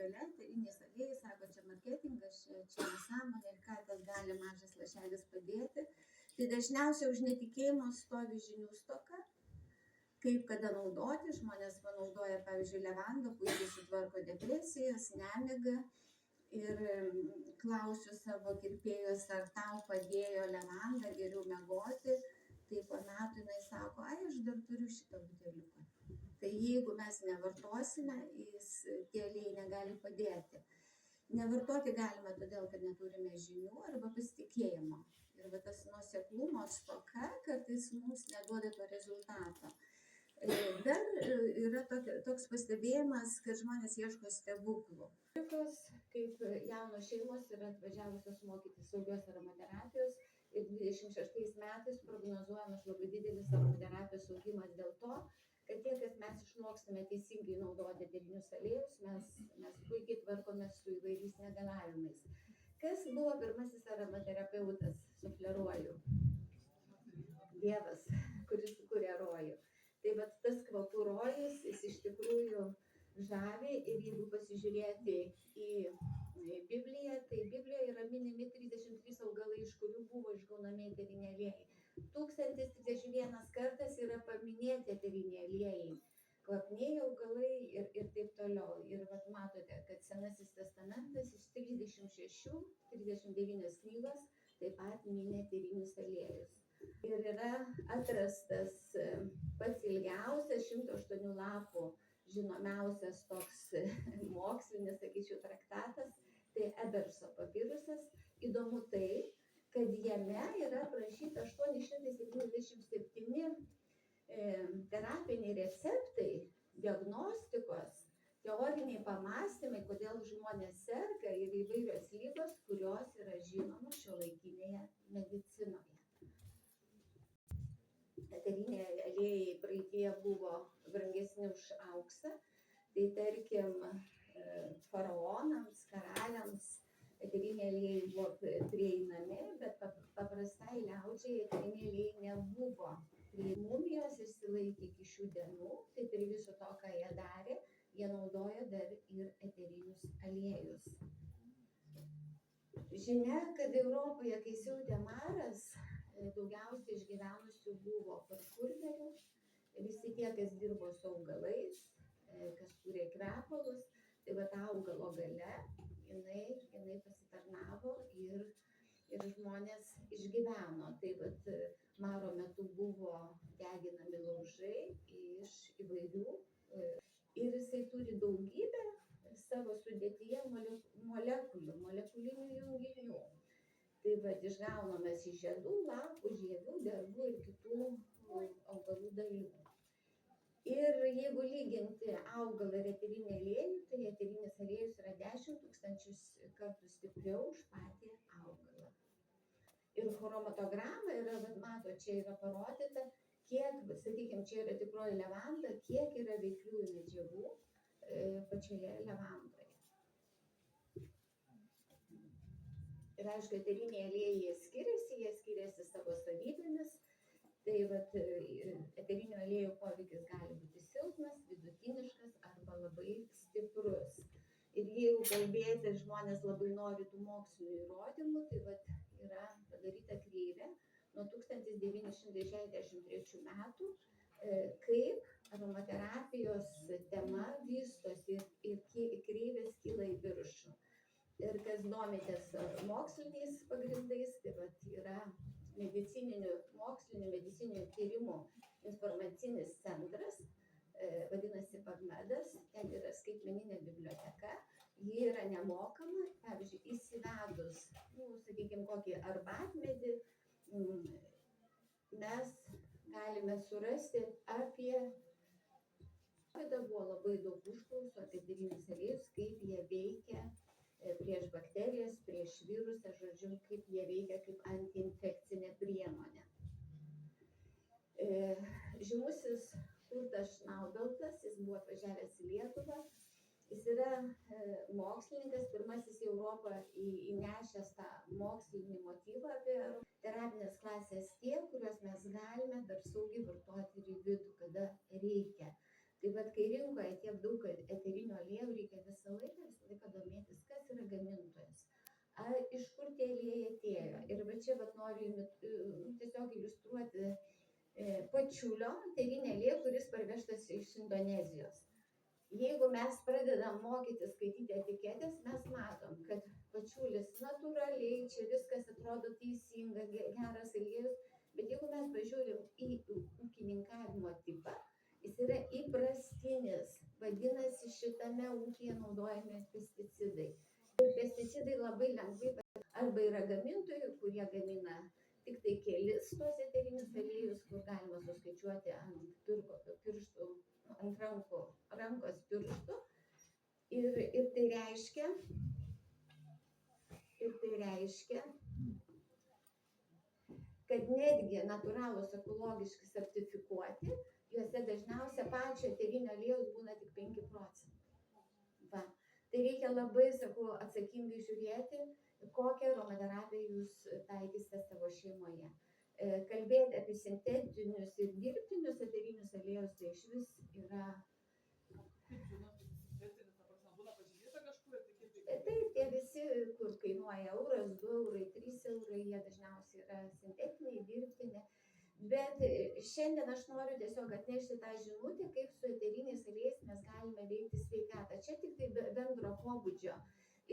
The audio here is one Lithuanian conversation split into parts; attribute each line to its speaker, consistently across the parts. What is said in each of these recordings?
Speaker 1: gale, eteriniais aliejais, sako, čia marketingas, čia nesąmonė ir ką tas gali mažas lašelis padėti. Tai dažniausiai už netikėjimo stovi žinių stoka, kaip kada naudoti. Žmonės panaudoja, pavyzdžiui, levandą, puikiai sutvarko depresijas, nemigą. Ir klausiu savo kirpėjos, ar tau padėjo levanda geriau miegoti. Tai po metų jinai sako, aš dar turiu šitą buteliuką. Tai jeigu mes nevartosime, tie aliejai negali padėti. Nevartoti galime todėl, kad neturime žinių arba pasitikėjimo. Ir va tas nuoseklumo stoka kartais mums neduoda to rezultato. Dar yra toks pastebėjimas, kad žmonės ieško stebuklų. Kaip jaunos šeimos yra atvažiavusios mokyti saugios aromaterapijos ir 26 metais prognozuojamas labai didelis aromaterapijos augimas dėl to, kad tie, kas mes išmokstame teisingai naudoti eterinius aliejus, mes puikiai tvarkomės su įvairiais negalavimais. Kas buvo pirmasis aromaterapeutas, sufleruoju? Dievas, kuris sukūrė rojų. Tai vat tas kvapų rojus, jis iš tikrųjų žavi ir jeigu pasižiūrėti į Bibliją, tai Biblijoje yra minimi 33 augalai, iš kurių buvo išgaunami eteriniai aliejai. 1031 kartas yra paminėti eteriniai aliejai, kvapnieji augalai ir taip toliau. Ir vat matote, kad Senasis testamentas iš 39 knygos taip pat mini eterinius aliejus. Ir yra atrastas pats ilgiausias 108 lapų žinomiausias toks mokslinis, sakyčiau, traktatas, tai Eberso papirusas. Įdomu tai, kad jame yra aprašyta 877 terapiniai receptai, diagnostikos, teoriniai pamąstymai, kodėl žmonės serga ir įvairios ligos, kurios yra žinomos šiuolaikinėje medicinoje. Eteriniai aliejai praeityje buvo brangesni už auksą, tai tarkim faraonams, karaliams eteriniai aliejai buvo prieinami, bet paprastai liaudžiai eteriniai aliejai nebuvo. Mumijos išsilaikė iki šių dienų, tai prie viso to, ką jie darė, jie naudojo dar ir eterinius aliejus. Žinia, kad Europoje, kai siautė maras, daugiausiai išgyvenusių buvo parfurmerių, visi tie, kas dirbo su augalais, kas kūrė kvepalus, tai va ta augalo gale, jinai pasitarnavo ir žmonės išgyveno. Tai vat maro metu buvo deginami laužai iš įvairių ir jisai turi daugybę savo sudėtyje molekulinių junginių. Tai vat išgaunamas iš žiedų, lapų, žievių, dervų ir kitų augalų dalių. Ir jeigu lyginti augalą ir eterinį aliejų, tai eterinis aliejus yra 10 000 kartų stipriau už patį augalą. Ir chromatograma yra, vat mato, čia yra parodyta, kiek, sakykime, čia yra tikroji levanda, kiek yra veikliųjų medžiagų pačioje levandoje. Ir aišku, eteriniai aliejai skiriasi savo savybėmis. Tai vat eterinių aliejų poveikis gali būti silpnas, vidutiniškas arba labai stiprus. Ir jeigu kalbėti, žmonės labai nori tų mokslinių įrodymų, tai vat yra padaryta kreivė nuo 1963 metų, kaip aromaterapijos tema vystosi ir kreivės kyla į viršų. Ir kas domitės moksliniais pagrindais, tai vat yra mokslinių medicininių tyrimų informacinis centras, vadinasi PubMedas, ten yra skaitmeninė biblioteka, ji yra nemokama, pavyzdžiui, įsivedus, sakykime, kokį arbatmedį, mes galime surasti apie, kada buvo labai daug užklausų apie eterinius aliejus, kaip jie veikia prieš bakterijas, prieš virusą, žodžiu, kaip jie veikia kaip antiinfekcinė priemonė. Žymusis Kurtas Šnaubeltas, jis buvo atvažiavęs į Lietuvą, jis yra mokslininkas, pirmasis į Europą įnešęs tą mokslinį motyvą apie terapinės klasės tie, kuriuos mes galime dar saugiai vartoti ir į vidų, kada reikia. Tai vat, kai rinkoje tiek daug eterinių aliejų, reikia visą laiką va čia vat noriu tiesiog iliustruoti pačiulio eterinį aliejų, kuris parvežtas iš Indonezijos. Jeigu mes pradedam mokyti skaityti etiketės, mes matom, kad pačiulis natūraliai, čia viskas atrodo teisinga, geras aliejus, bet jeigu mes pažiūrim į ūkininkavimo tipą, jis yra įprastinis, vadinasi, šitame ūkyje naudojami pesticidai. Ir pesticidai labai lengvai arba yra gamintojų, kurie gamina tik tai kelis tos eterinius aliejus, kur galima suskaičiuoti ant pirštų, ant rankos pirštų. Ir tai reiškia, kad netgi natūralūs ekologiškai sertifikuoti, juose dažniausia pačio eterinio aliejaus būna tik 5%. Va. Tai reikia labai, sakau, atsakingai žiūrėti, kokią aromaterapiją jūs taikysite savo šeimoje. Kalbėti apie sintetinius ir dirbtinius eterinius aliejus, tai iš vis yra... Taip, tie visi, kur kainuoja euras, 2 eurai, 3 eurai, jie dažniausiai yra sintetiniai, dirbtiniai. Bet šiandien aš noriu tiesiog atnešti tą žinutę, kaip su eteriniais aliejais mes galime veikti sveikatą. Čia tik tai bendro pobūdžio.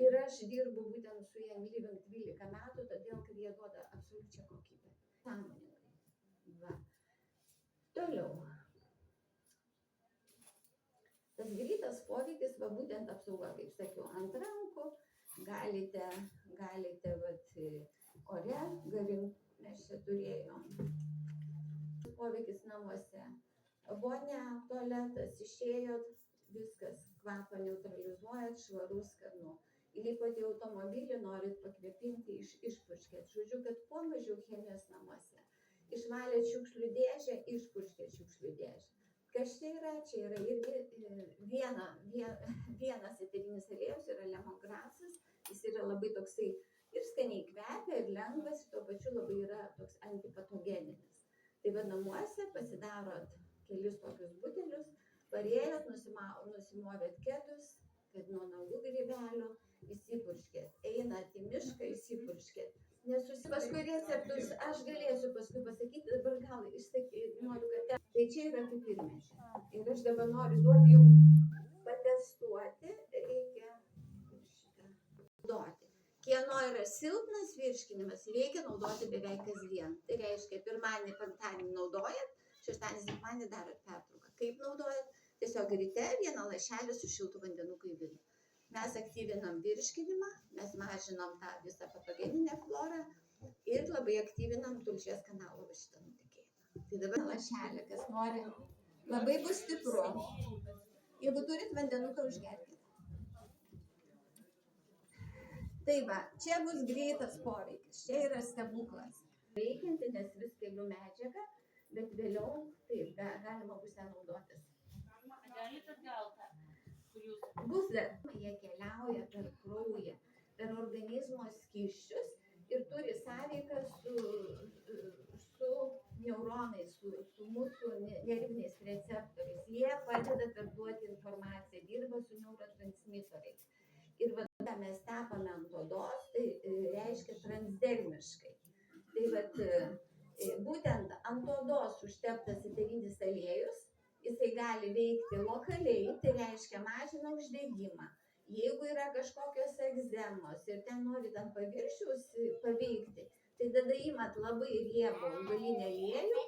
Speaker 1: Ir aš dirbu būtent su Young Living 12 metų, todėl, kad jie duoda absoliučią kokybę. Sąmoningai. Va. Toliau. Tas greitas poveikis, va būtent apsauga, kaip sakiau, ant rankų, galite vat, ore, mes čia turėjom. Poveikis namuose. Vonia, tualetas, išėjot, viskas, kvapą neutralizuojat, švarus, skanu. Įlipot į automobilį, norit pakvėpinti, išpurškėt. Žodžiu, kad kuo mažiau chemijos namuose. Išvalėt šiukšlių dėžę, išpurškėt šiukšlių dėžę. Kas čia yra? Čia yra irgi vienas eterinis aliejus, yra lemongrasas. Jis yra labai toksai ir skaniai kvepia, ir lengvas, ir tuo pačiu labai yra toks antipatogeninis. Tai va namuose pasidarot kelis tokius butelius, parėjot, nusimovėt kedus, kad nuo nagų grybelio, įsipurškėt. Einat į mišką, įsipurškėt. Paskui receptus aš galėsiu paskui pasakyti, dabar gal noriu, kad tai čia yra pipirmėčiai. Ir aš dabar noriu duoti jums patestuoti, reikia šitą naudoti. Kieno yra silpnas virškinimas, reikia naudoti beveik kasdien. Tai reiškia, pirmadienį, penktadienį naudojat, šeštadienį, sekmadienį darot pertrauką. Kaip naudojat? Tiesiog ryte vieną lašelį su šiltu vandeniu kaivinu. Mes aktyvinam virškinimą, mes mažinam tą visą patogeninę florą ir labai aktyvinam tulžies kanalo šitą nutekėjimą. Tai dabar lašelį, kas nori, labai bus stipru. Jeigu turit vandenuką, užgerkite. Tai va, čia bus greitas poveikis, čia yra stebuklas. Veikianti, nes vis keliu medžiagą, bet vėliau taip, galima bus ją naudotis.
Speaker 2: Galite atgautą, kur jūs...
Speaker 1: Bus dar. Jie keliauja per kraują, per organizmo skysčius ir turi sąveiką su neuronais, su mūsų nerviniais receptoriais. Jie padeda perduoti informaciją, dirba su neurotransmitoriais. Ir vat, mes tepame ant odos, tai reiškia transdermiškai. Tai vat, būtent ant odos užteptas eterinis aliejus, jisai gali veikti lokaliai, tai reiškia mažina uždegimą. Jeigu yra kažkokios egzemos ir ten norit ant paviršiaus paveikti, tai tada imat labai riebų augalinį aliejų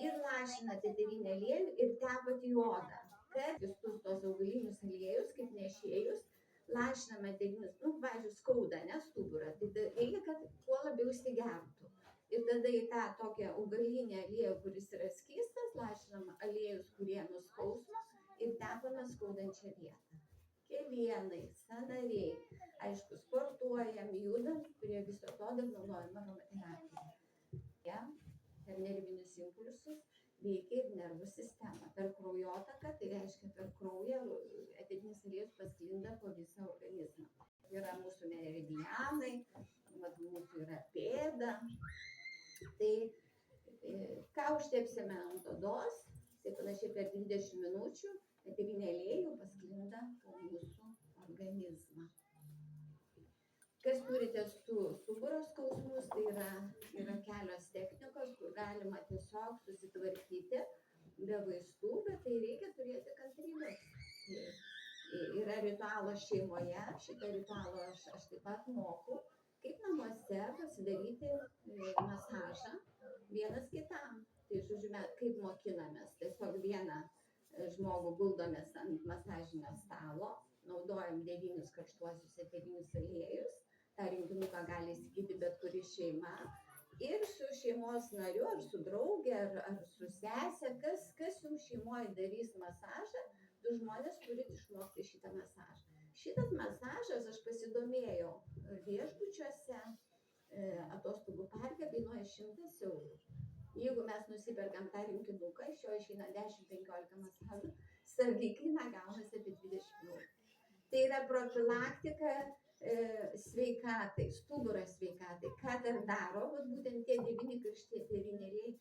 Speaker 1: ir lašinat eterinį aliejų ir tepat į odą. Kad visus tos augalinius aliejus, kaip nešėjus, lašiname eterinius, pavyzdžiui, skauda, stuburą. Tai reikia, kad kuo labiau įsigertų. Ir tada į tą tokią augalinį aliejų, kuris yra skystas, lašinam aliejus, kurie nuskausmo ir tepame skaudančią vietą. Kelienai, sąnariai, aišku, sportuojam, judam, prie viso to dar naudojam aromaterapiją. Per nervinius impulsus veikia ir nervų sistemą. Per kraujotaką, tai reiškia per kraują, eterinis aliejus pasklinda po visą organizmą. Yra mūsų meridianai, mūsų yra pėda. Tai ką užtepsime ant odos, tai panašiai per 20 minučių eterinį aliejų pasklinda po mūsų organizmą. Kas turite stuburo skausmus, tai yra kelios technikos, kur galima tiesiog susitvarkyti be vaistų, bet tai reikia turėti kantrybės. Yra ritualas šeimoje, šitą ritualą aš taip pat moku, kaip namuose pasidaryti masažą vienas kitam. Tai žodžiu, kaip mokinamės, tiesiog vieną žmogų guldomės ant masažinio stalo, naudojam 9 karštuosius eterinius aliejus, tą rinkinuką gali įsigyti bet kuri šeima ir su šeimos nariu, ar su draugė, ar su sesė, kas jums šeimoje darys masažą, du žmonės turit išmokti šitą masažą. Šitas masažas, aš pasidomėjau, viešbučiuose, atostogų parke kainuoja 100 eurų. Jeigu mes nusiperkam tą rinkinuką, iš jo išeina 10-15 masažų, savikaina gaunasi apie 20 eurų. Tai yra profilaktika sveikatai, stuburo sveikatai. Ką dar daro, būtent tie 9 karšti eteriniai aliejai,